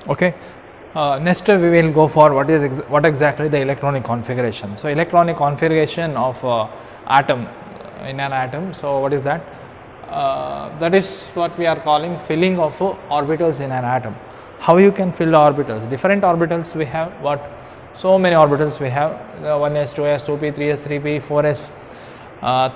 Okay. Next we will go for what exactly the electronic configuration. So electronic configuration of atom in an atom. So what is that? That is what we are calling filling of orbitals in an atom. How you can fill the orbitals? Different orbitals we have. What? So many orbitals we have. 1s, 2s, 2p, 3s, 3p, 4s,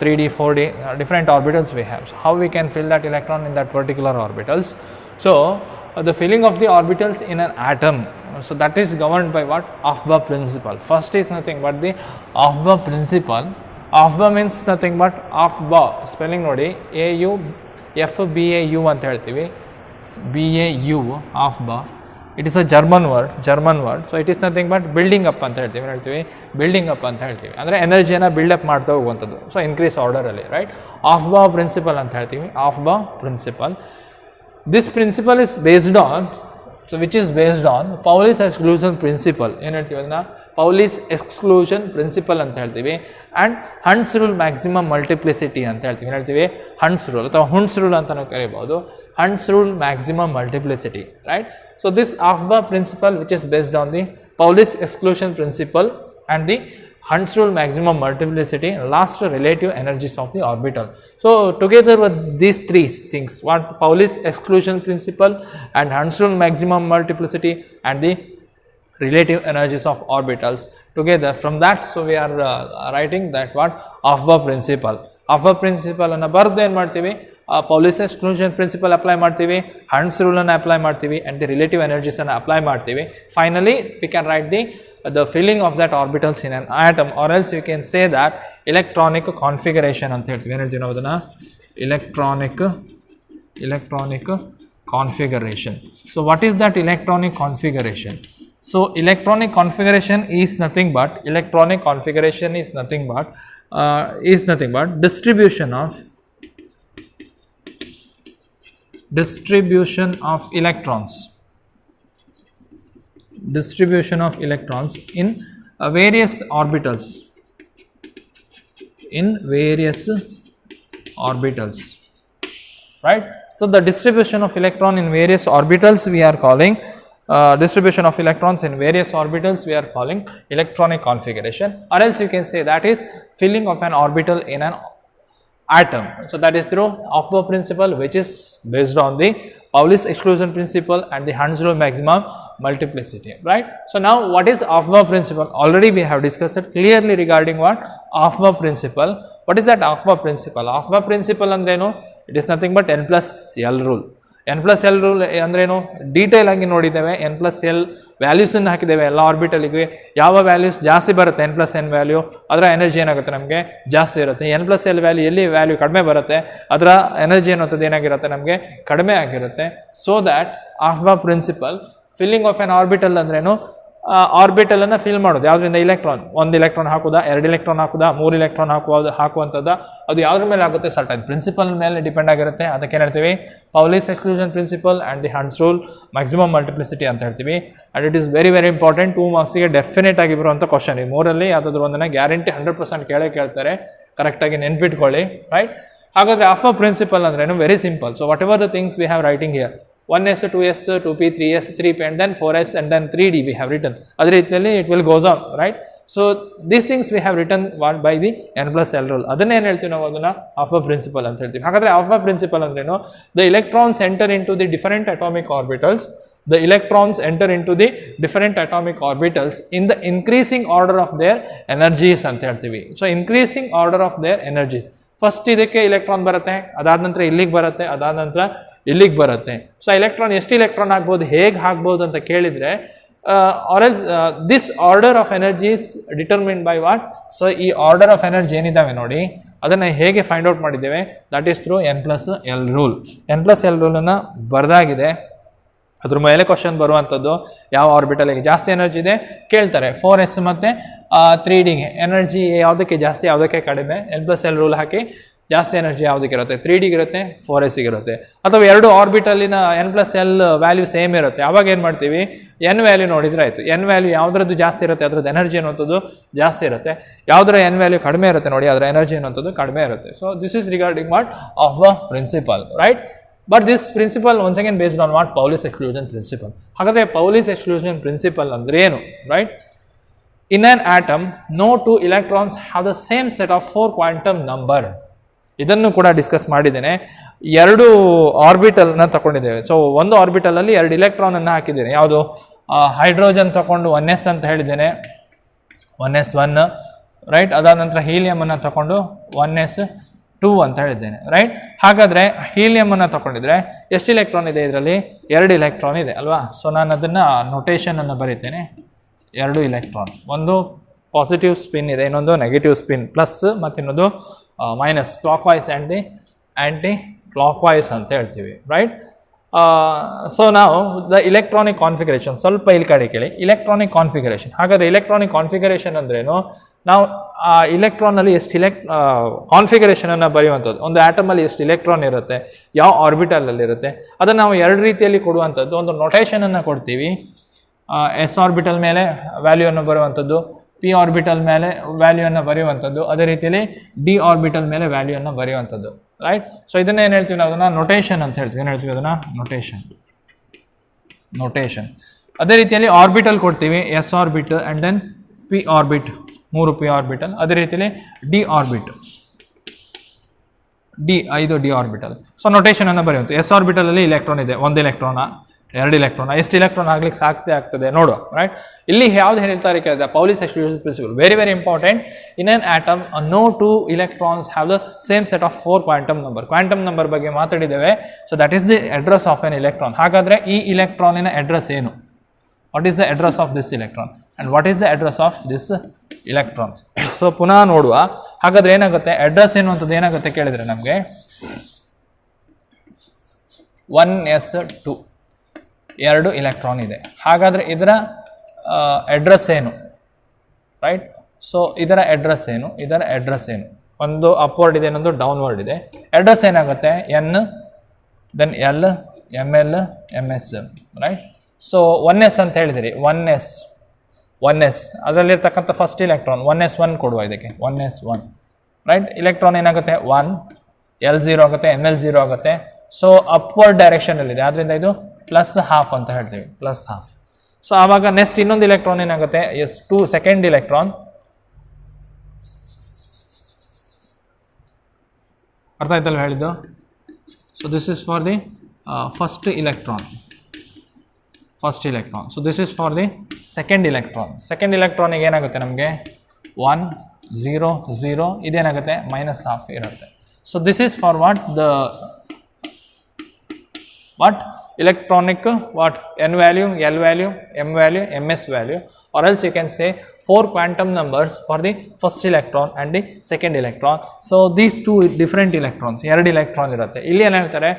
3d, 4d. Different orbitals we have. So how we can fill that electron in that particular orbitals? So the filling of the orbitals in an atom, so that is governed by what? Aufbau principle. First is nothing but the Aufbau principle. Aufbau means nothing but Aufbau, spelling nodi AU FBAU anta heltivi, BAU, Aufbau. It is a German word, so it is nothing but building up anta heltivi, building up anta heltivi, andre energy na build up ಮಾಡ್ತಾ ಹೋಗುವಂತದ್ದು. So increase order ಅಲ್ಲಿ, right? Aufbau principle anta heltivi, Aufbau principle. This principle is based on, so which is based on Pauli's exclusion principle. ಏನು ಹೇಳ್ತೀವಿ ಅದನ್ನ? Pauli's exclusion principle ಅಂತ ಹೇಳ್ತೀವಿ. And Hund's rule maximum multiplicity ಅಂತ ಹೇಳ್ತೀವಿ. ಹೇಳ್ತೀವಿ Hund's rule ಅಥವಾ Hund's rule ಅಂತ ನಾವು ಕರೀಬಹುದು. Hund's rule maximum multiplicity, right? So this Aufbau principle, which is based on the Pauli's exclusion principle and the Hund's rule maximum multiplicity, last relative energies of the orbital. So together with these three things, what? Pauli's exclusion principle and Hund's rule maximum multiplicity and the relative energies of orbitals, together from that, so we are writing that what? Aufbau principle. Aufbau principle ಅನ್ನು ಬರೆದು ಏನು ಮಾಡ್ತೀವಿ? Pauli's exclusion principle apply ಮಾಡ್ತೀವಿ, Hund's rule ಅನ್ನು apply ಮಾಡ್ತೀವಿ, and the relative energies ಅನ್ನು apply ಮಾಡ್ತೀವಿ. Finally we can write the filling of that orbitals in an atom, or else you can say that electronic configuration ಅಂತ ಹೇಳ್ತೀವಿ. ಏನು ಹೇಳ್ತೀವಿ ನಾವು ಅದನ್ನ? electronic configuration. So what is that electronic configuration? So electronic configuration is nothing but distribution of electrons in various orbitals, right? So the distribution of electron in various orbitals we are calling electronic configuration, or else you can say that is filling of an orbital in an atom. So that is through Aufbau principle, which is based on the Pauli's exclusion principle and the Hund's rule maximum multiplicity, right? So now what is Aufbau principle? Already we have discussed it clearly regarding what? Aufbau principle. What is that Aufbau principle? Aufbau principle ಅಂದ್ರೇನು? It is nothing but n plus L rule. n plus L rule ಅಂದ್ರೇನು? Detail ಆಗಿ ನೋಡಿದ್ದೇವೆ. n plus L values ಅನ್ನು ಹಾಕಿದ್ದೇವೆ ಎಲ್ಲ ಆರ್ಬಿಟಲ್ಗೆ. ಯಾವ values ಜಾಸ್ತಿ ಬರುತ್ತೆ n plus n ವ್ಯಾಲ್ಯೂ, ಅದರ ಎನರ್ಜಿ ಏನಾಗುತ್ತೆ ನಮಗೆ ಜಾಸ್ತಿ ಇರುತ್ತೆ. n plus L ವ್ಯಾಲ್ಯೂ ಎಲ್ಲಿ ವ್ಯಾಲ್ಯೂ ಕಡಿಮೆ ಬರುತ್ತೆ, ಅದರ ಎನರ್ಜಿ ಅನ್ನೋದು ಏನಾಗಿರುತ್ತೆ ನಮಗೆ ಕಡಿಮೆ ಆಗಿರುತ್ತೆ. So that Aufbau principle, filling of an orbital ಅಂದ್ರೇನು? ಆರ್ಬಿಟಲ್ ಅನ್ನು ಫಿಲ್ ಮಾಡೋದು ಯಾವುದರಿಂದ? ಇಲೆಕ್ಟ್ರಾನ್. ಒಂದು ಇಲೆಕ್ಟ್ರಾನ್ ಹಾಕುದಾ, 2 ಇಲೆಕ್ಟ್ರಾನ್ ಹಾಕುದಾ, 3 ಇಲೆಕ್ಟ್ರಾನ್ ಹಾಕುವಂಥದ್ದು, ಅದು ಯಾವುದ್ರ ಮೇಲೆ ಆಗುತ್ತೆ? ಸರ್ಟನ್ ಪ್ರಿನ್ಸಿಪಲ್ ಮೇಲೆ ಡಿಪೆಂಡ್ ಆಗಿರುತ್ತೆ. ಅದಕ್ಕೆ ಏನು ಹೇಳ್ತೀವಿ? Pauli's exclusion principle and the Hund's rule maximum multiplicity ಅಂತ ಹೇಳ್ತೀವಿ. And it is very very important. 2 ಮಾರ್ಕ್ಸ್ಗೆ ಡೆಫಿನೆಟ್ ಆಗಿ ಬರುವಂಥ ಕ್ವಶನ್. ಈ ಮೂರಲ್ಲಿ ಯಾವುದಾದ್ರು ಒಂದನ್ನು ಗ್ಯಾರಂಟಿ 100% ಕೇಳ್ತಾರೆ. ಕರೆಕ್ಟಾಗಿ ನೆನ್ಪಿಟ್ಕೊಳ್ಳಿ, ರೈಟ್? ಹಾಗಾದರೆ Aufbau principle ಅಂದ್ರೇನು? Very simple. So what ever the things we have writing here, 1s, 2s, 2p, 3s, 3p, and then 4s, and then 3d we have written. Other ರೀತಿಯಲ್ಲಿ it will goes on, right? So these things we have written by the n plus L rule. ಅದನ್ನೇ ಏನು ಹೇಳ್ತೀವಿ ನಾವು? ಅದನ್ನ Aufbau principle ಅಂತ ಹೇಳ್ತೀವಿ. ಹಾಗಾದ್ರೆ Aufbau principle ಅಂದ್ರೇನು? The electrons enter into the different atomic orbitals. In the increasing order of their energies ಅಂತ ಹೇಳ್ತೀವಿ. So increasing order of their energies. First ಇದಕ್ಕೆ ಇಲೆಕ್ಟ್ರಾನ್ ಬರುತ್ತೆ, ಅದಾದ ನಂತರ ಇಲ್ಲಿಗೆ ಬರುತ್ತೆ, ಅದಾದ ನಂತರ ಇಲ್ಲಿಗೆ ಬರುತ್ತೆ. ಸೊ ಎಲೆಕ್ಟ್ರಾನ್ ಎಷ್ಟು ಇಲೆಕ್ಟ್ರಾನ್ ಆಗ್ಬೋದು, ಹೇಗೆ ಆಗ್ಬೋದು ಅಂತ ಕೇಳಿದರೆ, or else this order of energy is determined by what? So ಈ ಆರ್ಡರ್ ಆಫ್ ಎನರ್ಜಿ ಏನಿದ್ದಾವೆ ನೋಡಿ, ಅದನ್ನು ಹೇಗೆ ಫೈಂಡ್ ಔಟ್ ಮಾಡಿದ್ದೇವೆ? That is through n plus L rule. n plus L ರೂಲನ್ನು ಬರೆದಾಗಿದೆ. ಅದ್ರ ಮೇಲೆ ಕ್ವಶನ್ ಬರುವಂಥದ್ದು, ಯಾವ ಆರ್ಬಿಟಲ್ಗೆ ಜಾಸ್ತಿ ಎನರ್ಜಿ ಇದೆ ಕೇಳ್ತಾರೆ. 4s ಮತ್ತು 3dಗೆ ಎನರ್ಜಿ ಯಾವುದಕ್ಕೆ ಜಾಸ್ತಿ, ಯಾವುದಕ್ಕೆ ಕಡಿಮೆ? n plus L ರೂಲ್ ಹಾಕಿ ಜಾಸ್ತಿ ಎನರ್ಜಿ ಯಾವುದಕ್ಕೆ ಇರುತ್ತೆ? 3Dಗೆ ಇರುತ್ತೆ, 4sಗೆ ಇರುತ್ತೆ. ಅಥವಾ ಎರಡು ಆರ್ಬಿಟಲ್ಲಿನ n plus L value same ಇರುತ್ತೆ. ಆವಾಗ ಏನು ಮಾಡ್ತೀವಿ? n ವ್ಯಾಲ್ಯೂ ನೋಡಿದ್ರೆ ಆಯಿತು. n ವ್ಯಾಲ್ಯೂ ಯಾವುದ್ರದ್ದು ಜಾಸ್ತಿ ಇರುತ್ತೆ ಅದರದ್ದು ಎನರ್ಜಿ ಅನ್ನೋಂಥದ್ದು ಜಾಸ್ತಿ ಇರುತ್ತೆ. ಯಾವುದರ n ವ್ಯಾಲ್ಯೂ ಕಡಿಮೆ ಇರುತ್ತೆ ನೋಡಿ, ಅದರ ಎನರ್ಜಿ ಅನ್ನೋಂಥದ್ದು ಕಡಿಮೆ ಇರುತ್ತೆ. So this is regarding what? Aufbau principle, right? But this principle once again based on what Pauli's exclusion principle. ಹಾಗಾದರೆ ಪೌಲಿಸ್ ಎಕ್ಸ್ಕ್ಲೂಷನ್ ಪ್ರಿನ್ಸಿಪಲ್ ಅಂದ್ರೆ ಏನು, right? In an atom no two electrons have the same set of 4 quantum number. ಇದನ್ನು ಕೂಡ discuss ಮಾಡಿದ್ದೇನೆ. 2 ಆರ್ಬಿಟಲ್ನ ತಗೊಂಡಿದ್ದೇವೆ. So ಒಂದು ಆರ್ಬಿಟಲಲ್ಲಿ 2 electron ಅನ್ನು ಹಾಕಿದ್ದೇನೆ. ಯಾವುದು? ಹೈಡ್ರೋಜನ್ ತಗೊಂಡು 1s ಅಂತ ಹೇಳಿದ್ದೇನೆ, 1s1, ರೈಟ್. ಅದಾದ ನಂತರ ಹೀಲಿಯಮನ್ನು ತಗೊಂಡು 1s2 ಅಂತ ಹೇಳಿದ್ದೇನೆ, ರೈಟ್. ಹಾಗಾದರೆ ಹೀಲಿಯಮನ್ನು ತಗೊಂಡಿದ್ರೆ ಎಷ್ಟು ಇಲೆಕ್ಟ್ರಾನ್ ಇದೆ ಇದರಲ್ಲಿ? 2 ಇಲೆಕ್ಟ್ರಾನ್ ಇದೆ ಅಲ್ವಾ? ಸೊ ನಾನು ಅದನ್ನು ನೊಟೇಷನನ್ನು ಬರೀತೇನೆ. 2 ಇಲೆಕ್ಟ್ರಾನ್, ಒಂದು ಪಾಸಿಟಿವ್ ಸ್ಪಿನ್ ಇದೆ, ಇನ್ನೊಂದು ನೆಗೆಟಿವ್ ಸ್ಪಿನ್, ಪ್ಲಸ್ ಮತ್ತು ಇನ್ನೊಂದು minus, clockwise and the anticlockwise ಅಂತ ಹೇಳ್ತೀವಿ, ರೈಟ್. ಸೊ ನಾವು ದ ಇಲೆಕ್ಟ್ರಾನಿಕ್ ಕಾನ್ಫಿಗರೇಷನ್, ಸ್ವಲ್ಪ ಇಲ್ಲಿ ಕಡೆ ಕೇಳಿ, ಇಲೆಕ್ಟ್ರಾನಿಕ್ ಕಾನ್ಫಿಗರೇಷನ್. ಹಾಗಾದರೆ ಇಲೆಕ್ಟ್ರಾನಿಕ್ ಕಾನ್ಫಿಗರೇಷನ್ ಅಂದ್ರೇನು? ನಾವು ಆ ಇಲೆಕ್ಟ್ರಾನಲ್ಲಿ ಎಷ್ಟು ಕಾನ್ಫಿಗರೇಷನನ್ನು ಬರೆಯುವಂಥದ್ದು. ಒಂದು ಆಟಮಲ್ಲಿ ಎಷ್ಟು ಇಲೆಕ್ಟ್ರಾನ್ ಇರುತ್ತೆ, ಯಾವ ಆರ್ಬಿಟಲಲ್ಲಿ ಇರುತ್ತೆ, ಅದನ್ನು ನಾವು 2 ರೀತಿಯಲ್ಲಿ ಕೊಡುವಂಥದ್ದು. ಒಂದು ನೊಟೇಷನನ್ನು ಕೊಡ್ತೀವಿ, ಎಸ್ ಆರ್ಬಿಟಲ್ ಮೇಲೆ ವ್ಯಾಲ್ಯೂವನ್ನು ಬರುವಂಥದ್ದು, ಪಿ ಆರ್ಬಿಟಲ್ ಮೇಲೆ ವ್ಯಾಲ್ಯೂವನ್ನು ಬರೆಯುವಂಥದ್ದು, ಅದೇ ರೀತಿಯಲ್ಲಿ ಡಿ ಆರ್ಬಿಟಲ್ ಮೇಲೆ ವ್ಯಾಲ್ಯೂವನ್ನು ಬರೆಯುವಂಥದ್ದು, ರೈಟ್. ಸೊ ಇದನ್ನ ಏನು ಹೇಳ್ತೀವಿ ನಾವು? ಅದನ್ನು ನೊಟೇಷನ್ ಅಂತ ಹೇಳ್ತೀವಿ. ಏನು ಹೇಳ್ತೀವಿ ಅದನ್ನು? ನೊಟೇಷನ್. ಅದೇ ರೀತಿಯಲ್ಲಿ ಆರ್ಬಿಟಲ್ ಕೊಡ್ತೀವಿ, S orbit and then P orbit, 3 P orbital. ಅದೇ ರೀತಿಯಲ್ಲಿ D orbit, 5 D orbital. So ನೊಟೇಷನನ್ನು ಬರೆಯುವಂಥ ಎಸ್ ಆರ್ಬಿಟಲಲ್ಲಿ ಇಲೆಕ್ಟ್ರಾನ್ ಇದೆ, 1 ಇಲೆಕ್ಟ್ರಾನ, 2 ಇಲೆಕ್ಟ್ರಾನ್, ಎಷ್ಟು ಇಲೆಕ್ಟ್ರಾನ್ ಆಗ್ಲಿಕ್ಕೆ ಸಾಧ್ಯ ಆಗ್ತದೆ ನೋಡುವ, ರೈಟ್. ಇಲ್ಲಿ ಯಾವ್ದು ಹೇಳ್ತಾರೆ ಕೇಳಿದ್ರೆ Pauli's exclusion principle, very very important. In an atom no 2 electrons have the same set of 4 quantum number. Quantum number ಬಗ್ಗೆ ಮಾತಾಡಿದ್ದೇವೆ. So that is the address of an electron. ಹಾಗಾದರೆ ಈ ಇಲೆಕ್ಟ್ರಾನಿನ ಅಡ್ರೆಸ್ ಏನು? What is the address of this electron and what is the address of this electrons? So ಪುನಃ ನೋಡುವ. ಹಾಗಾದರೆ ಏನಾಗುತ್ತೆ? ಅಡ್ರೆಸ್ ಏನು ಅಂತದ್ದು ಏನಾಗುತ್ತೆ ಕೇಳಿದರೆ ನಮಗೆ 1s2, 2 ಇಲೆಕ್ಟ್ರಾನ್ ಇದೆ. ಹಾಗಾದರೆ ಇದರ ಅಡ್ರೆಸ್ ಏನು, ರೈಟ್? ಸೊ ಇದರ ಅಡ್ರೆಸ್ ಏನು, ಇದರ ಅಡ್ರೆಸ್ ಏನು? ಒಂದು ಅಪ್ವರ್ಡ್ ಇದೆ, ಇನ್ನೊಂದು ಡೌನ್ವರ್ಡ್ ಇದೆ. ಅಡ್ರೆಸ್ ಏನಾಗುತ್ತೆ? N, then L, M L, M S, right. So 1s ಅಂತ ಹೇಳಿದಿರಿ, 1s ಅದರಲ್ಲಿರ್ತಕ್ಕಂಥ ಫಸ್ಟ್ ಇಲೆಕ್ಟ್ರಾನ್ 1s1 ಕೊಡುವ ಇದಕ್ಕೆ, 1s1, ರೈಟ್. ಇಲೆಕ್ಟ್ರಾನ್ ಏನಾಗುತ್ತೆ? 1, L0 ಆಗುತ್ತೆ, ML0 ಆಗುತ್ತೆ. ಸೊ ಅಪ್ವರ್ಡ್ ಡೈರೆಕ್ಷನಲ್ಲಿದೆ, ಆದ್ದರಿಂದ ಇದು +½ ಅಂತ ಹೇಳ್ತೀವಿ, +½ ಸೊ ಆವಾಗ ನೆಕ್ಸ್ಟ್ ಇನ್ನೊಂದು ಇಲೆಕ್ಟ್ರಾನ್ ಏನಾಗುತ್ತೆ? S2, second electron. ಅರ್ಥ ಆಯ್ತಲ್ಲ ಹೇಳಿದ್ದು? So this is for the first electron. So this is for the second electron. Second ಇಲೆಕ್ಟ್ರಾನಿಗೆ ಏನಾಗುತ್ತೆ ನಮಗೆ? 1, 0, 0, ಇದೇನಾಗುತ್ತೆ? -½ ಇರುತ್ತೆ. So this is for what electronic, what n value, L value, M value, MS value, or else you can say 4 quantum numbers for the first electron and the second electron. So these 2 different electrons, 2 electron ಇರುತ್ತೆ. ಇಲ್ಲಿ ಏನು ಹೇಳ್ತಾರೆ?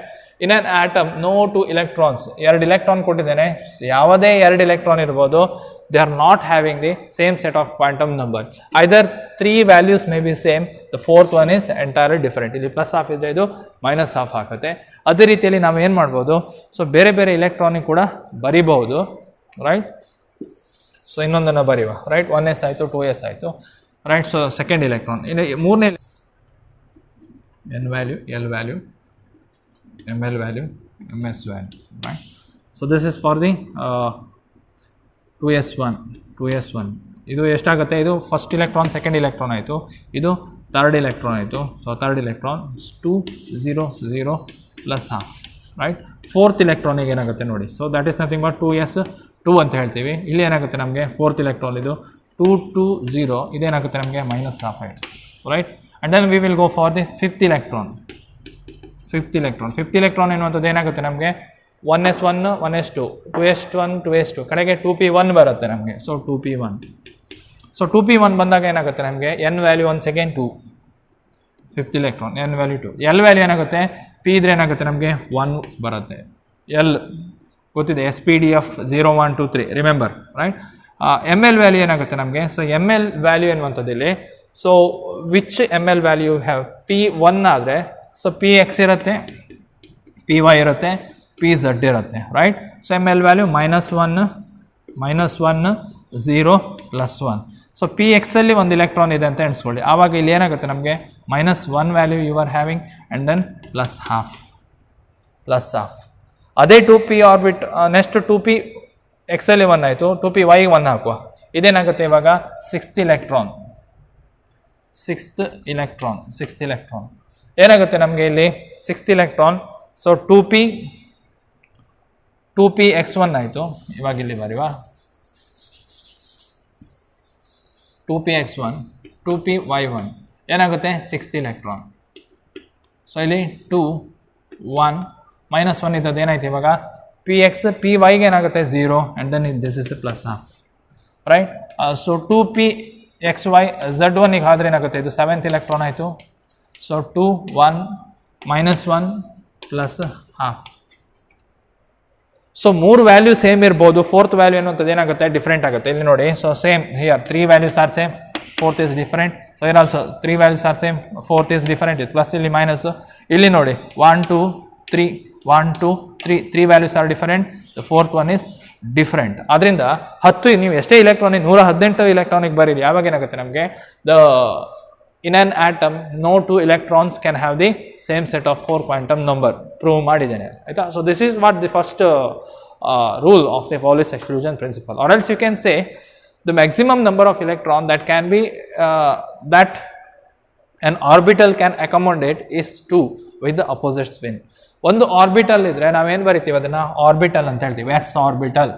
ಇನ್ an atom no 2 electrons, 2 electron ಕೊಟ್ಟಿದ್ದೇನೆ, ಯಾವುದೇ 2 electron ಇರ್ಬೋದು, they are not having the same set of quantum number. Either 3 values may be same, the fourth one is entirely different. ಇಲ್ಲಿ +½ ಇದ್ರೆ ಇದು -½ ಆಗುತ್ತೆ. ಅದೇ ರೀತಿಯಲ್ಲಿ ನಾವು ಏನು ಮಾಡ್ಬೋದು? ಸೊ ಬೇರೆ ಬೇರೆ ಇಲೆಕ್ಟ್ರಾನಿಕ್ ಕೂಡ ಬರಿಬಹುದು, ರೈಟ್. ಸೊ ಇನ್ನೊಂದನ್ನು ಬರೆಯುವ, ರೈಟ್. 1s ಆಯಿತು, 2s ಆಯಿತು, ರೈಟ್. ಸೊ ಸೆಕೆಂಡ್ ಇಲೆಕ್ಟ್ರಾನ್, ಇನ್ನು ಮೂರನೇ n value, L value, ML value, MS value, right. So this is for the 2s1. ಇದು ಎಷ್ಟಾಗುತ್ತೆ? ಇದು ಫಸ್ಟ್ ಇಲೆಕ್ಟ್ರಾನ್, ಸೆಕೆಂಡ್ ಇಲೆಕ್ಟ್ರಾನ್ ಆಯಿತು, ಇದು ಥರ್ಡ್ ಇಲೆಕ್ಟ್ರಾನ್ ಆಯಿತು. So third electron 2, 0, 0 +½ right. Fourth ಇಲೆಕ್ಟ್ರಾನಿಗೆ ಏನಾಗುತ್ತೆ ನೋಡಿ? So that is nothing but 2s2 ಅಂತ ಹೇಳ್ತೀವಿ. ಇಲ್ಲಿ ಏನಾಗುತ್ತೆ ನಮಗೆ? ಫೋರ್ತ್ ಇಲೆಕ್ಟ್ರಾನ್ ಇದು 2, 2, 0, ಇದೇನಾಗುತ್ತೆ ನಮಗೆ? -½ ಆಯಿತು, right. And then we will go for the fifth electron. Fifth electron ಎನ್ನುವಂಥದ್ದು ಏನಾಗುತ್ತೆ ನಮಗೆ? 1s1, 1s2, 2s1, 2s2, ಕಡೆಗೆ 2p1 ಬರುತ್ತೆ ನಮಗೆ. So 2p1. ಸೊ 2p1 ಬಂದಾಗ ಏನಾಗುತ್ತೆ ನಮಗೆ? n value 1 second 2, fifth electron, n value 2. L value ಏನಾಗುತ್ತೆ? p ಇದ್ರೆ ಏನಾಗುತ್ತೆ ನಮಗೆ? 1 ಬರುತ್ತೆ. L ಗೊತ್ತಿದೆ, SPDF 0, 1, 2, 3, remember, right. ML value ಏನಾಗುತ್ತೆ ನಮಗೆ? ಸೊ ML ವ್ಯಾಲ್ಯೂ ಎನ್ನುವಂಥದ್ದು ಇಲ್ಲಿ, so which ML value have? p1 ಆದರೆ ಸೊ px ಇರುತ್ತೆ, py ಇರುತ್ತೆ, pz ಇರುತ್ತೆ, right. So ML value -1, -1, 0, +1. So px ಅಲ್ಲಿ ಒಂದು ಇಲೆಕ್ಟ್ರಾನ್ ಇದೆ ಅಂತ ಎಣಿಸ್ಕೊಳ್ಳಿ. ಆವಾಗ ಇಲ್ಲಿ ಏನಾಗುತ್ತೆ ನಮಗೆ? -1 value you are having and then +½ plus half. ಅದೇ 2p ಆರ್ಬಿಟ್ ನೆಕ್ಸ್ಟ್ 2p ಎಕ್ಸಲ್ಲಿ 1 ಆಯಿತು, 2p y 1 ಹಾಕುವ. ಇದೇನಾಗುತ್ತೆ ಇವಾಗ ಸಿಕ್ಸ್ತ್ ಇಲೆಕ್ಟ್ರಾನ್ ಏನಾಗುತ್ತೆ ನಮಗೆ ಇಲ್ಲಿ sixth electron. So 2p x1 ಆಯಿತು. ಇವಾಗ ಇಲ್ಲಿ ಬರೆಯುವ 2p x1 2p y1 ಏನಾಗುತ್ತೆ ಸಿಕ್ಸ್ತ್ ಇಲೆಕ್ಟ್ರಾನ್. ಸೊ ಇಲ್ಲಿ 2 1 -1 ಇದ್ದದ್ದು ಏನಾಯ್ತು ಇವಾಗ px py ಗೆ ಏನಾಗುತ್ತೆ 0 and then this is plus half, right. So 2p xy z1 ಗೆ ಆದರೆ ಏನಾಗುತ್ತೆ ಇದು ಸೆವೆಂತ್ ಇಲೆಕ್ಟ್ರಾನ್ ಆಯಿತು. So 2 1 -1 plus half. So 3 value same ಇರ್ಬೋದು, ಫೋರ್ತ್ ವ್ಯಾಲ್ಯೂ ಅನ್ನುವಂಥದ್ದು ಏನಾಗುತ್ತೆ ಡಿಫ್ರೆಂಟ್ ಆಗುತ್ತೆ. ಇಲ್ಲಿ ನೋಡಿ, so same here 3 values are same, fourth is different. So here also 3 values are same, fourth is different, plus ಇಲ್ಲಿ minus. ಇಲ್ಲಿ ನೋಡಿ 1 2 3 1 2 3 3 values are different, the fourth one is different. ಅದರಿಂದ 10 ನೀವು ಎಷ್ಟೇ ಇಲೆಕ್ಟ್ರಾನಿಕ್ 118 ಇಲೆಕ್ಟ್ರಾನಿಕ್ ಬರೀರಿ, ಯಾವಾಗ ಏನಾಗುತ್ತೆ ನಮಗೆ the in an atom no two electrons can have the same set of 4 quantum number prove ಮಾಡಿದ್ದೇನೆ ಆಯ್ತಾ. So this is what the first rule of the Pauli's exclusion principle, or else you can say the maximum number of electron that can be that an orbital can accommodate is 2 with the opposite spin. ಒಂದು orbital ಇದ್ರೆ ನಾವೇನು ಬರಿತೀವಿ ಅದನ್ನ orbital ಅಂತ ಹೇಳ್ತೀವಿ, S orbital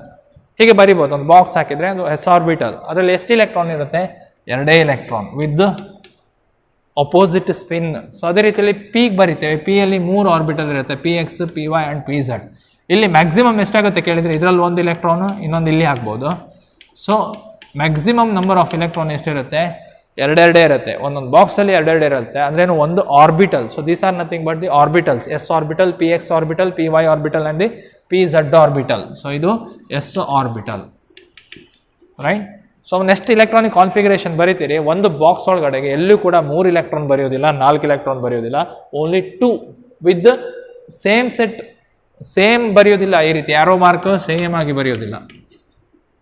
ಹೀಗೆ ಬರಿಬೋದು. ಒಂದು ಬಾಕ್ಸ್ ಹಾಕಿದ್ರೆ ಅದು ಎಸ್ ಆರ್ಬಿಟಲ್, ಅದರಲ್ಲಿ ಎಷ್ಟು ಇಲೆಕ್ಟ್ರಾನ್ ಇರುತ್ತೆ 2 electron with opposite spin. So ಅದೇ ರೀತಿಯಲ್ಲಿ ಪಿಗೆ ಬರಿತೇವೆ, ಪಿ ಯಲ್ಲಿ 3 ಆರ್ಬಿಟಲ್ ಇರುತ್ತೆ, P X P Y and P Z. ಇಲ್ಲಿ ಮ್ಯಾಕ್ಸಿಮಮ್ ಎಷ್ಟಾಗುತ್ತೆ ಕೇಳಿದರೆ ಇದರಲ್ಲಿ ಒಂದು ಇಲೆಕ್ಟ್ರಾನು ಇನ್ನೊಂದು ಇಲ್ಲಿ ಹಾಕ್ಬೋದು. So maximum number of electron ಎಷ್ಟಿರುತ್ತೆ 2 ಇರುತ್ತೆ, ಒಂದೊಂದು ಬಾಕ್ಸಲ್ಲಿ 2 ಇರುತ್ತೆ. ಅಂದ್ರೇನು ಒಂದು orbital. So these are nothing but the orbitals, S orbital, P X orbital, P Y orbital and the P Z orbital. So ಇದು S orbital, right. So next electronic configuration ಬರೀತೀರಿ, ಒಂದು ಬಾಕ್ಸ್ ಒಳಗಡೆಗೆ ಎಲ್ಲೂ ಕೂಡ 3 ಇಲೆಕ್ಟ್ರಾನ್ ಬರೆಯೋದಿಲ್ಲ, 4 electron ಬರೆಯೋದಿಲ್ಲ, only 2 with same set, same ಬರೆಯೋದಿಲ್ಲ. ಈ ರೀತಿ ಆರೋ ಮಾರ್ಕ್ ಸೇಮ್ ಆಗಿ ಬರೆಯೋದಿಲ್ಲ.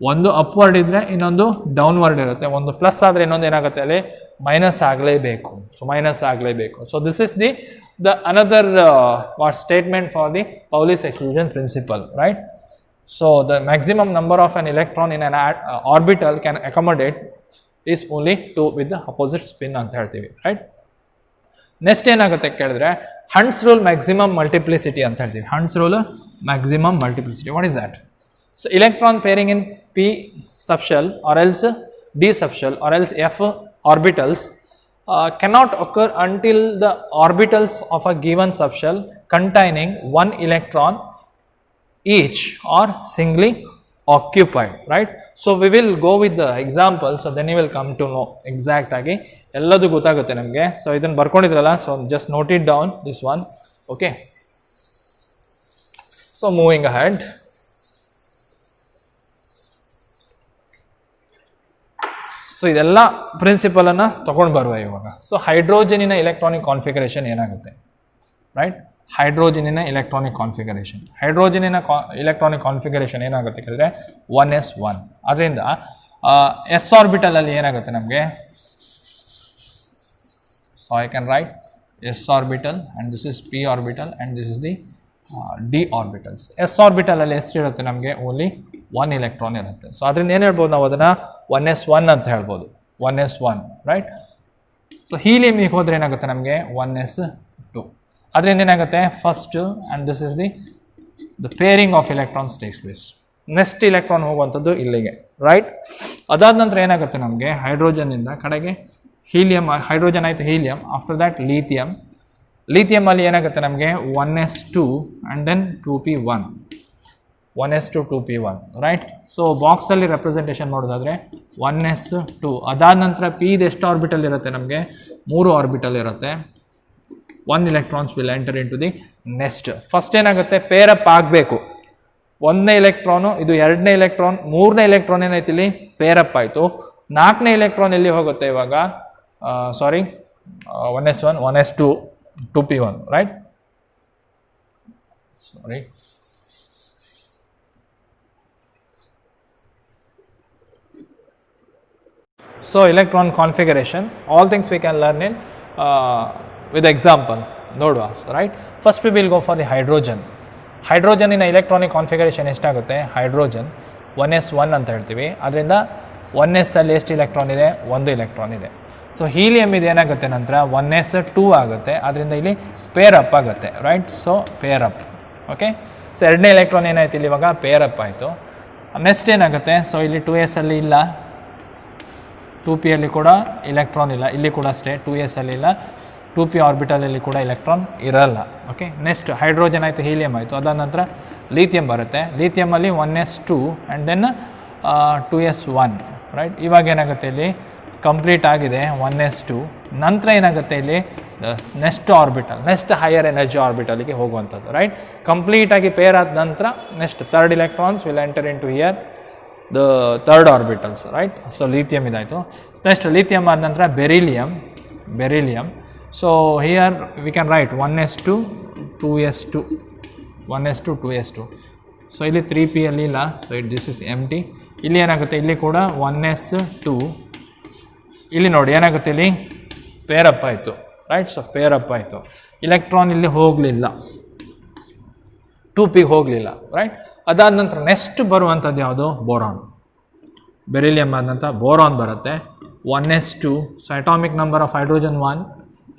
ಒಂದು ಅಪ್ವರ್ಡ್ ಇದ್ರೆ ಇನ್ನೊಂದು ಡೌನ್ವರ್ಡ್ ಇರುತ್ತೆ, ಒಂದು ಪ್ಲಸ್ ಆದರೆ ಇನ್ನೊಂದು ಏನಾಗುತ್ತೆ ಅಲ್ಲಿ ಮೈನಸ್ ಆಗಲೇಬೇಕು. ಸೊ ಮೈನಸ್ ಆಗಲೇಬೇಕು. So this is the another what statement for the Pauli's exclusion principle, right. So the maximum number of an electron in an orbital can accommodate is only 2 with the opposite spin ಅಂತ ಹೇಳ್ತೀವಿ, right. Next ಏನಾಗುತ್ತೆ ಕೇಳಿದ್ರೆ hunts rule maximum multiplicity ಅಂತ ಹೇಳ್ತೀವಿ. Hunts rule maximum multiplicity, what is that? So electron pairing in p subshell or else d subshell or else f orbitals cannot occur until the orbitals of a given subshell containing 1 electron each are singly occupied, right. So we will go with the example, so then you will come to know exact agi elladu gottagutte namage. So idannu barkondidralla, so just note it down, this one, okay. So moving ahead, so ಇದೆಲ್ಲ ಪ್ರಿನ್ಸಿಪಲನ್ನು ತೊಗೊಂಡು ಬರುವ ಇವಾಗ. So ಹೈಡ್ರೋಜನಿನ electronic configuration ಏನಾಗುತ್ತೆ, right. ಹೈಡ್ರೋಜನಿನ electronic configuration, electronic configuration ಏನಾಗುತ್ತೆ ಕೇಳಿದ್ರೆ 1s1. ಅದರಿಂದ ಎಸ್ ಆರ್ಬಿಟಲಲ್ಲಿ ಏನಾಗುತ್ತೆ ನಮಗೆ, so I can write S orbital and this is P orbital and this is the D orbitals. S ಆರ್ಬಿಟಲಲ್ಲಿ ಎಷ್ಟಿರುತ್ತೆ ನಮಗೆ ಓನ್ಲಿ 1 ಇಲೆಕ್ಟ್ರಾನ್ ಇರುತ್ತೆ. ಸೊ ಅದರಿಂದ ಏನು ಹೇಳ್ಬೋದು ನಾವು ಅದನ್ನು 1s1 ಅಂತ ಹೇಳ್ಬೋದು, 1s1, ರೈಟ್. ಸೊ ಹೀಲಿಯಮ್ಗೆ ಹೋದರೆ ಏನಾಗುತ್ತೆ ನಮಗೆ 1s2. ಅದರಿಂದ ಏನಾಗುತ್ತೆ first and this is the pairing of electrons takes place. Next electron ಹೋಗುವಂಥದ್ದು ಇಲ್ಲಿಗೆ, ರೈಟ್. ಅದಾದ ನಂತರ ಏನಾಗುತ್ತೆ ನಮಗೆ ಹೈಡ್ರೋಜನ್ನಿಂದ ಕಡೆಗೆ ಹೀಲಿಯಮ್, ಹೈಡ್ರೋಜನ್ ಆಯಿತು ಹೀಲಿಯಮ್, ಆಫ್ಟರ್ ದ್ಯಾಟ್ ಲೀಥಿಯಮ್. ಲೀಥಿಯಮಲ್ಲಿ ಏನಾಗುತ್ತೆ ನಮಗೆ 1s2 and then 2p1, 1s2 2p1, right. So ಬಾಕ್ಸಲ್ಲಿ ರೆಪ್ರೆಸೆಂಟೇಷನ್ ಮಾಡೋದಾದರೆ 1s2. ಅದಾದ ನಂತರ ಪಿ ಎಷ್ಟು ಆರ್ಬಿಟಲ್ ಇರುತ್ತೆ ನಮಗೆ 3 ಆರ್ಬಿಟಲ್ ಇರುತ್ತೆ. 1 electrons will enter into the nest. First ಏನಾಗುತ್ತೆ ಪೇರಪ್ ಆಗಬೇಕು, 1ನೇ ಇಲೆಕ್ಟ್ರಾನು ಇದು 2ನೇ ಇಲೆಕ್ಟ್ರಾನ್, 3ನೇ ಇಲೆಕ್ಟ್ರಾನ್ ಏನಾಯ್ತು ಇಲ್ಲಿ ಪೇರಪ್ ಆಯಿತು. 4ನೇ ಇಲೆಕ್ಟ್ರಾನ್ ಎಲ್ಲಿ ಹೋಗುತ್ತೆ ಇವಾಗ, ಸಾರಿ 1s1 1s2 2p1, right. Sorry, so electron configuration, all things we can learn in with example. ನೋಡುವ right. First we will go for the hydrogen. ಹೈಡ್ರೋಜನಿನ ಇಲೆಕ್ಟ್ರಾನಿಕ್ ಕಾನ್ಫಿಗರೇಷನ್ ಎಷ್ಟಾಗುತ್ತೆ? ಹೈಡ್ರೋಜನ್ 1s1 ಅಂತ ಹೇಳ್ತೀವಿ. ಅದರಿಂದ 1s ಅಲ್ಲಿ ಎಷ್ಟು ಇಲೆಕ್ಟ್ರಾನ್ ಇದೆ? 1 ಇಲೆಕ್ಟ್ರಾನ್ ಇದೆ. ಸೊ ಹೀಲಿಯಮ್ ಇದು ಏನಾಗುತ್ತೆ ನಂತರ 1s2 ಆಗುತ್ತೆ. ಅದರಿಂದ ಇಲ್ಲಿ ಪೇರ್ ಅಪ್ ಆಗುತ್ತೆ right. So pair up. Okay. So ಎರಡನೇ ಎಲೆಕ್ಟ್ರಾನ್ ಏನಾಯ್ತು ಇಲ್ಲಿ ಇವಾಗ? ಪೇರ್ ಅಪ್ ಆಯಿತು. ನೆಕ್ಸ್ಟ್ ಏನಾಗುತ್ತೆ? ಸೊ ಇಲ್ಲಿ 2s ಅಲ್ಲಿ ಇಲ್ಲ, 2p ಅಲ್ಲಿ ಕೂಡ ಇಲೆಕ್ಟ್ರಾನ್ ಇಲ್ಲ, ಇಲ್ಲಿ ಕೂಡ ಅಷ್ಟೇ 2s ಅಲ್ಲಿ ಇಲ್ಲ, 2p ಆರ್ಬಿಟಲಲ್ಲಿ ಕೂಡ ಇಲೆಕ್ಟ್ರಾನ್ ಇರಲ್ಲ. ಓಕೆ. ನೆಕ್ಸ್ಟ್ ಹೈಡ್ರೋಜನ್ ಆಯಿತು, ಹೀಲಿಯಮ್ ಆಯಿತು. ಅದಾದ ನಂತರ ಲೀಥಿಯಂ ಬರುತ್ತೆ. ಲೀಥಿಯಮಲ್ಲಿ 1s2 and then 2s1 right. ಇವಾಗ ಏನಾಗುತ್ತೆ ಇಲ್ಲಿ ಕಂಪ್ಲೀಟ್ ಆಗಿದೆ 1s2. ನಂತರ ಏನಾಗುತ್ತೆ ಇಲ್ಲಿ next orbital, next higher energy ಆರ್ಬಿಟಲ್ಗೆ ಹೋಗುವಂಥದ್ದು ರೈಟ್. ಕಂಪ್ಲೀಟಾಗಿ ಪೇರ್ ಆದ ನಂತರ next third electrons will enter into here the third orbitals right. So lithium ಇದಾಯಿತು. ನೆಕ್ಸ್ಟ್ ಲೀಥಿಯಮ್ ಆದ ನಂತರ beryllium. So here we can write 1s2 2s2 1s2 2s2. So ಇಲ್ಲಿ 3p ಅಲ್ಲಿ ಇಲ್ಲ, ಸೊ ದಿಸ್ ಇಸ್ ಎಂಟಿ. ಇಲ್ಲಿ ಏನಾಗುತ್ತೆ? ಇಲ್ಲಿ ಕೂಡ 1s2. ಇಲ್ಲಿ ನೋಡಿ ಏನಾಗುತ್ತೆ? ಇಲ್ಲಿ ಪೇರಪ್ ಆಯಿತು ರೈಟ್. ಸೊ ಪೇರಪ್ ಆಯಿತು. ಇಲೆಕ್ಟ್ರಾನ್ ಇಲ್ಲಿ ಹೋಗಲಿಲ್ಲ, 2p ಹೋಗಲಿಲ್ಲ ರೈಟ್. ಅದಾದ ನಂತರ ನೆಕ್ಸ್ಟ್ ಬರುವಂಥದ್ದು ಯಾವುದು? ಬೋರಾನ್. ಬೆರಿಲಿಯಮ್ ಆದ ನಂತರ ಬೋರಾನ್ ಬರುತ್ತೆ 1s2. So atomic number of hydrogen 1,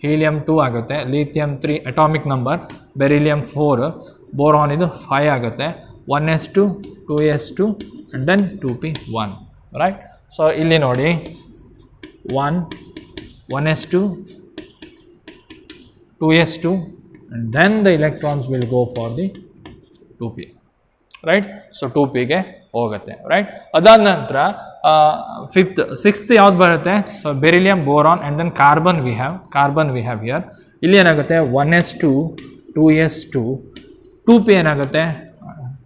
helium 2 ಆಗುತ್ತೆ, lithium 3 atomic number, beryllium 4, boron ಇದು 5 ಆಗುತ್ತೆ. 1s2 2s2 and then 2p 1 right. So ಇಲ್ಲಿ ನೋಡಿ 1s2 2s2 and then the electrons will go for the 2p right. So 2pಗೆ ಹೋಗುತ್ತೆ right. ಅದಾದ ನಂತರ sixth ಯಾವ್ದು ಬರುತ್ತೆ? So beryllium, boron and then carbon we have here. ಇಲ್ಲಿ ಏನಾಗುತ್ತೆ? 1s2 2s2 2p ಏನಾಗುತ್ತೆ?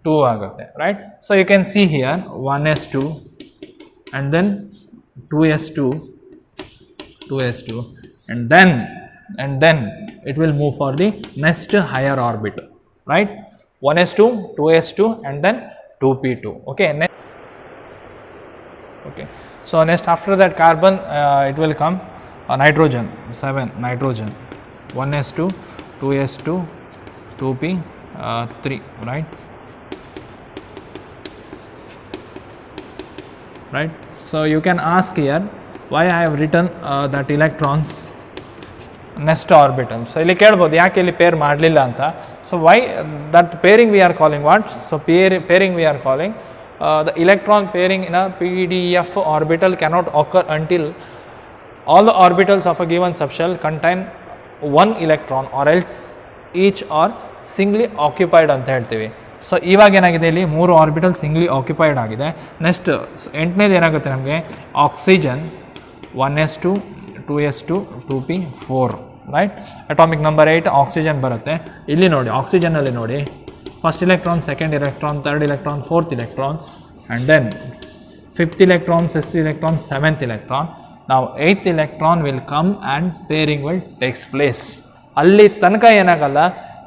2 ಆಗುತ್ತೆ right. So you can see here 1s2 and then 2s2 and then it will move for the next higher orbit right. 1s2 2s2 and then 2p2. Okay. So next after that carbon it will come nitrogen 7 nitrogen 1s2 2s2 2p 3 right. So you can ask here why I have written that electrons next orbital. So ಇಲ್ಲಿ ಕೇಳ್ಬೋದು ಯಾಕೆ ಇಲ್ಲಿ pair ಮಾಡಲಿಲ್ಲ ಅಂತ. So why that pairing we are calling what? So pairing we are calling the electron pairing in a PDF orbital cannot occur until all the orbitals of a given subshell contain one electron or else each are singly occupied ಅಂತ ಹೇಳ್ತೀವಿ. So ಇವಾಗ ಏನಾಗಿದೆ? ಇಲ್ಲಿ 3 orbital singly occupied ಆಗಿದೆ. Next 8ನೇದು ಏನಾಗುತ್ತೆ ನಮಗೆ? Oxygen 1s2 2s2 2p 4 right. Atomic number 8 oxygen ಬರುತ್ತೆ. ಇಲ್ಲಿ ನೋಡಿ ಆಕ್ಸಿಜನಲ್ಲಿ ನೋಡಿ first electron, second electron, third electron, fourth electron and then fifth electron, sixth electron, seventh electron. ನಾವು 8th electron will come and pairing will takes place. ಅಲ್ಲಿ ತನಕ ಏನಾಗಲ್ಲ,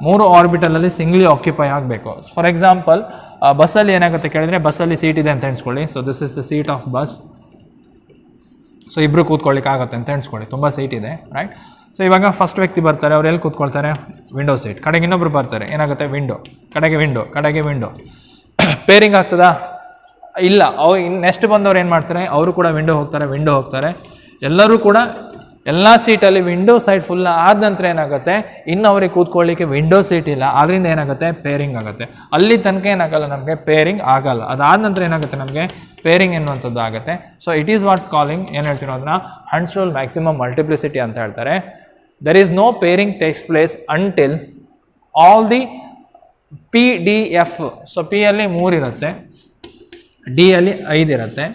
3 ಆರ್ಬಿಟಲಲ್ಲಿ ಸಿಂಗ್ಲಿ ಆಕ್ಯುಪೈ ಆಗಬೇಕು. ಫಾರ್ ಎಕ್ಸಾಂಪಲ್ ಬಸ್ಸಲ್ಲಿ ಏನಾಗುತ್ತೆ ಕೇಳಿದರೆ, ಬಸ್ಸಲ್ಲಿ ಸೀಟ್ ಇದೆ ಅಂತ ಎಣಿಸ್ಕೊಳ್ಳಿ. So this is the seat of bus. So ಇಬ್ಬರು ಕೂತ್ಕೊಳ್ಳಿಕ್ಕೆ ಆಗುತ್ತೆ ಅಂತ ಎಣಿಸ್ಕೊಳ್ಳಿ, ತುಂಬ ಸೀಟ್ ಇದೆ ರೈಟ್. ಸೊ ಇವಾಗ ಫಸ್ಟ್ ವ್ಯಕ್ತಿ ಬರ್ತಾರೆ, ಅವ್ರು ಎಲ್ಲಿ ಕೂತ್ಕೊಳ್ತಾರೆ? Window seat. ಕಡೆಗೆ ಇನ್ನೊಬ್ರು ಬರ್ತಾರೆ, ಏನಾಗುತ್ತೆ? ವಿಂಡೋ, ಕಡೆಗೆ ವಿಂಡೋ. ಪೇರಿಂಗ್ ಆಗ್ತದಾ? ಇಲ್ಲ. ನೆಕ್ಸ್ಟ್ ಬಂದವ್ರು ಏನು ಮಾಡ್ತಾರೆ? ಅವರು ಕೂಡ ವಿಂಡೋ ಹೋಗ್ತಾರೆ. ಎಲ್ಲರೂ ಕೂಡ ಎಲ್ಲ ಸೀಟಲ್ಲಿ ವಿಂಡೋ ಸೈಡ್ ಫುಲ್ ಆದ ನಂತರ ಏನಾಗುತ್ತೆ? ಇನ್ನು ಅವ್ರಿಗೆ ಕೂತ್ಕೊಳ್ಳಿಕ್ಕೆ ವಿಂಡೋ ಸೀಟ್ ಇಲ್ಲ, ಆದ್ದರಿಂದ ಏನಾಗುತ್ತೆ? ಪೇರಿಂಗ್ ಆಗುತ್ತೆ. ಅಲ್ಲಿ ತನಕ ಏನಾಗಲ್ಲ ನಮಗೆ, ಪೇರಿಂಗ್ ಆಗಲ್ಲ. ಅದಾದ ನಂತರ ಏನಾಗುತ್ತೆ ನಮಗೆ? ಪೇರಿಂಗ್ ಎನ್ನುವಂಥದ್ದು ಆಗುತ್ತೆ. So it is what calling, ಏನು ಹೇಳ್ತೀರೋ ಅದನ್ನ ಹಂಟ್ಸ್ ರೂಲ್ ಮ್ಯಾಕ್ಸಿಮಮ್ ಮಲ್ಟಿಪ್ಲಿಸಿಟಿ ಅಂತ ಹೇಳ್ತಾರೆ. There is no pairing takes place until all the PDF. ಸೊ P ಅಲ್ಲಿ 3 ಇರುತ್ತೆ, D ಅಲ್ಲಿ 5 ಇರುತ್ತೆ,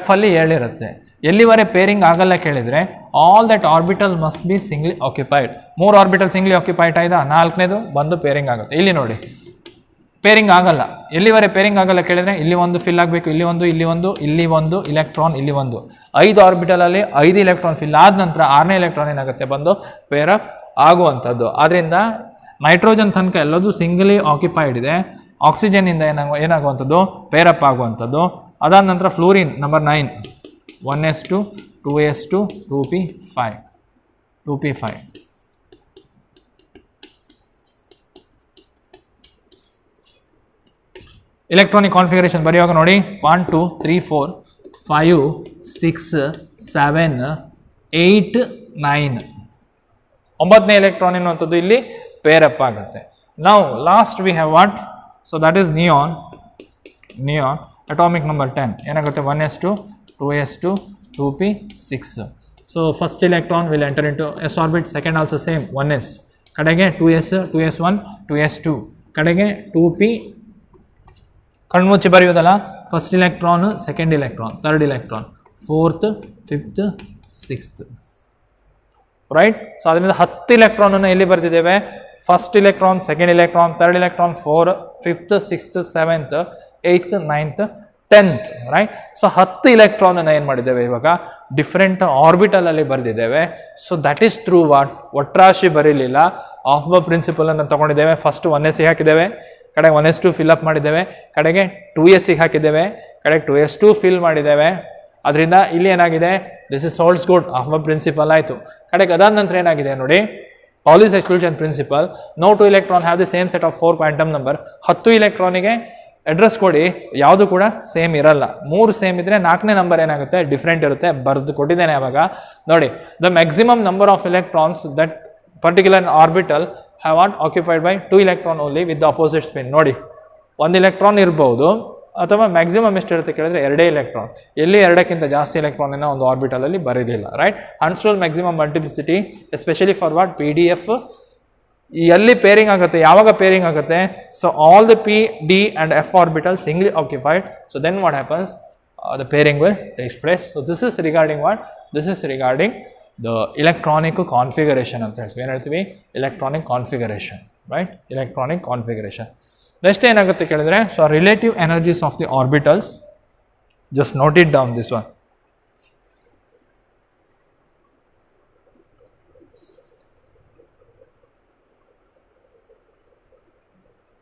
F ಅಲ್ಲಿ 7 ಇರುತ್ತೆ. ಎಲ್ಲಿವರೆ ಪೇರಿಂಗ್ ಆಗಲ್ಲ ಕೇಳಿದರೆ, all that orbital must be singly occupied. 3 orbital singly occupied ಆಯ್ತಾ, 4ನೇದು ಬಂದು ಪೇರಿಂಗ್ ಆಗುತ್ತೆ. ಇಲ್ಲಿ ನೋಡಿ ಪೇರಿಂಗ್ ಆಗಲ್ಲ. ಎಲ್ಲಿವರೆ ಪೇರಿಂಗ್ ಆಗಲ್ಲ ಕೇಳಿದರೆ, ಇಲ್ಲಿ ಒಂದು ಫಿಲ್ ಆಗಬೇಕು, ಇಲ್ಲಿ ಒಂದು ಇಲೆಕ್ಟ್ರಾನ್, ಇಲ್ಲಿ ಒಂದು. 5 ಆರ್ಬಿಟಲಲ್ಲಿ 5 ಇಲೆಕ್ಟ್ರಾನ್ ಫಿಲ್ ಆದ ನಂತರ 6ನೇ ಇಲೆಕ್ಟ್ರಾನ್ ಏನಾಗುತ್ತೆ? ಬಂದು ಪೇರಪ್ ಆಗುವಂಥದ್ದು. ಆದ್ದರಿಂದ ನೈಟ್ರೋಜನ್ ತನಕ ಎಲ್ಲದೂ ಸಿಂಗ್ಲಿ ಆಕ್ಯುಪೈಡ್ ಇದೆ. ಆಕ್ಸಿಜನ್ನಿಂದ ಏನಾಗುವಂಥದ್ದು? ಪೇರಪ್ ಆಗುವಂಥದ್ದು. ಅದಾದ ನಂತರ fluorine number 9 1s2 2s2 2p5 electronic configuration ಬರೆಯುವಾಗ ನೋಡಿ 1 2 3 4 5 6 7 8 9 9ನೇ ಎಲೆಕ್ಟ್ರಾನ್ ಎನ್ನುವಂಥದ್ದು ಇಲ್ಲಿ ಪೇರ್ ಅಪ್ ಆಗುತ್ತೆ. ನಾವು last we have what, so that is neon atomic number 10 ಏನಾಗುತ್ತೆ 1s2 2s2 2p 6. So first electron will enter into s orbit, second also same 1s, ಕಡೆಗೆ 2s 2s1 2s2, ಕಡೆಗೆ 2p ಕಣ್ಮುಚ್ಚಿ ಬರೆಯೋದಲ್ಲ, first electron second electron third electron fourth fifth sixth, right. So ಅದರಿಂದ 10 ಇಲೆಕ್ಟ್ರಾನನ್ನು ಎಲ್ಲಿ ಬರ್ತಿದ್ದೇವೆ, first electron second electron third electron 4 5th 6th 7th 8th 9th 10th, right. So 10 ಇಲೆಕ್ಟ್ರಾನನ್ನು ಏನು ಮಾಡಿದ್ದೇವೆ ಇವಾಗ ಡಿಫ್ರೆಂಟ್ ಆರ್ಬಿಟಲ್ ಅಲ್ಲಿ ಬರೆದಿದ್ದೇವೆ. So that is through what, ಒಟ್ರಾಶಿ ಬರೀಲಿಲ್ಲ, ಆಫ್ ಬ ಪ್ರಿನ್ಸಿಪಲ್ ಅನ್ನು ತಗೊಂಡಿದ್ದೇವೆ. ಫಸ್ಟ್ 1s ಹಾಕಿದ್ದೇವೆ, ಕಡೆಗೆ 1s2 ಫಿಲ್ ಅಪ್ ಮಾಡಿದ್ದೇವೆ, ಕಡೆಗೆ 2s ಹಾಕಿದ್ದೇವೆ, ಕಡೆಗೆ 2s2 ಫಿಲ್ ಮಾಡಿದ್ದೇವೆ. ಅದರಿಂದ ಇಲ್ಲಿ ಏನಾಗಿದೆ, this is holds good, Aufbau principle ಆಯಿತು. ಕಡೆಗೆ ಅದಾದ ನಂತರ ಏನಾಗಿದೆ ನೋಡಿ, Pauli's exclusion principle, no 2 electron have the same set of 4 quantum number. 10 ಇಲೆಕ್ಟ್ರಾನಿಗೆ ಅಡ್ರೆಸ್ ಕೊಡಿ, ಯಾವುದು ಕೂಡ ಸೇಮ್ ಇರಲ್ಲ. 3 ಸೇಮ್ ಇದ್ರೆ 4ನೇ ನಂಬರ್ ಏನಾಗುತ್ತೆ ಡಿಫ್ರೆಂಟ್ ಇರುತ್ತೆ. ಬರೆದು ಕೊಟ್ಟಿದ್ದೇನೆ ಅವಾಗ ನೋಡಿ, the maximum number of electrons that particular orbital have not occupied by 2 electron only with the opposite spin. ನೋಡಿ 1 electron ಇರ್ಬೋದು, ಅಥವಾ ಮ್ಯಾಕ್ಸಿಮಮ್ ಎಷ್ಟಿರುತ್ತೆ ಕೇಳಿದ್ರೆ 2 electron. ಎಲ್ಲಿ 2ಕ್ಕಿಂತ ಜಾಸ್ತಿ ಎಲೆಕ್ಟ್ರಾನ್ ಒಂದು ಆರ್ಬಿಟಲ್ ಅಲ್ಲಿ ಬರೋದಿಲ್ಲ, right. Hund's rule maximum multiplicity especially for what PDF. ಎಲ್ಲಿ ಪೇರಿಂಗ್ ಆಗುತ್ತೆ, ಯಾವಾಗ ಪೇರಿಂಗ್ ಆಗುತ್ತೆ, so all the P D and F orbital singly occupied. So then what happens, the pairing will takes place. So this is regarding what, this is regarding the electronic configuration ಅಂತ ಹೇಳ್ತೀವಿ. ಏನು ಹೇಳ್ತೀವಿ, electronic configuration, right. Electronic configuration. Next ಏನಾಗುತ್ತೆ ಕೇಳಿದ್ರೆ, so relative energies of the orbitals, just note it down this one.